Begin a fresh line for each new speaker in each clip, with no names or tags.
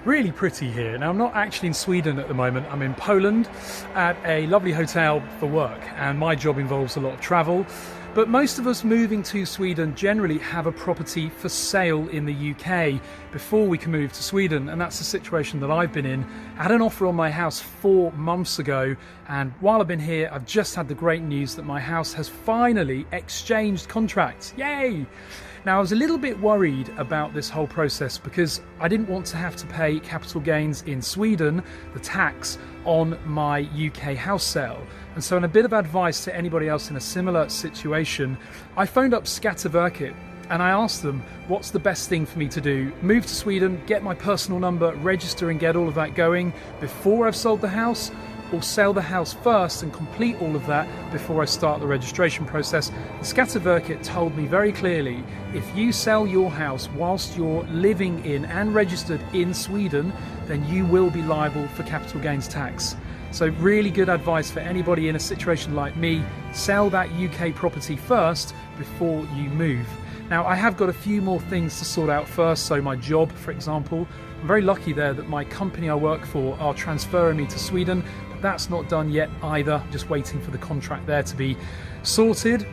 Really pretty here. Now, I'm not actually in Sweden at the moment. I'm in Poland at a lovely hotel for work, and my job involves a lot of travel. But most of us moving to Sweden generally have a property for sale in the UK before we can move to Sweden, and that's the situation that I've been in. I had an offer on my house 4 months ago, and while I've been here, I've just had the great news that my house has finally exchanged contracts. Yay! Now, I was a little bit worried about this whole process because I didn't want to have to pay capital gains in Sweden, the tax, on my UK house sale. And so in a bit of advice to anybody else in a similar situation, I phoned up Skatteverket and I asked them, what's the best thing for me to do? Move to Sweden, get my personal number, register and get all of that going before I've sold the house? Or sell the house first and complete all of that before I start the registration process? The Skatteverket told me very clearly, if you sell your house whilst you're living in and registered in Sweden, then you will be liable for capital gains tax. So really good advice for anybody in a situation like me. Sell that UK property first before you move. Now, I have got a few more things to sort out first. So my job, for example, I'm very lucky there that my company I work for are transferring me to Sweden, but that's not done yet either. Just waiting for the contract there to be sorted.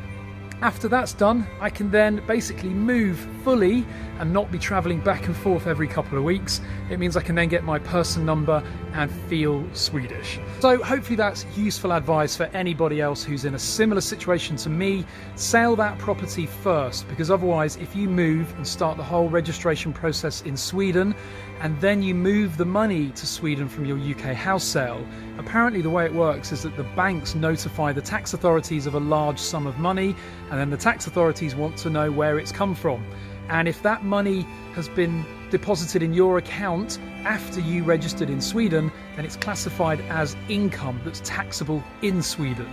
After that's done, I can then basically move fully and not be traveling back and forth every couple of weeks. It means I can then get my person number and feel Swedish. So hopefully that's useful advice for anybody else who's in a similar situation to me. Sell that property first, because otherwise if you move and start the whole registration process in Sweden and then you move the money to Sweden from your UK house sale, apparently the way it works is that the banks notify the tax authorities of a large sum of money, and then the tax authorities want to know where it's come from. And if that money has been deposited in your account after you registered in Sweden, then it's classified as income that's taxable in Sweden.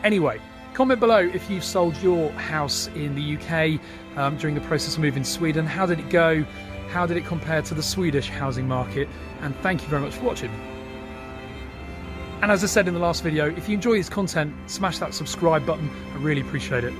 Anyway, comment below if you've sold your house in the UK during the process of moving to Sweden. How did it go? How did it compare to the Swedish housing market? And thank you very much for watching. And as I said in the last video, if you enjoy this content, smash that subscribe button. I really appreciate it.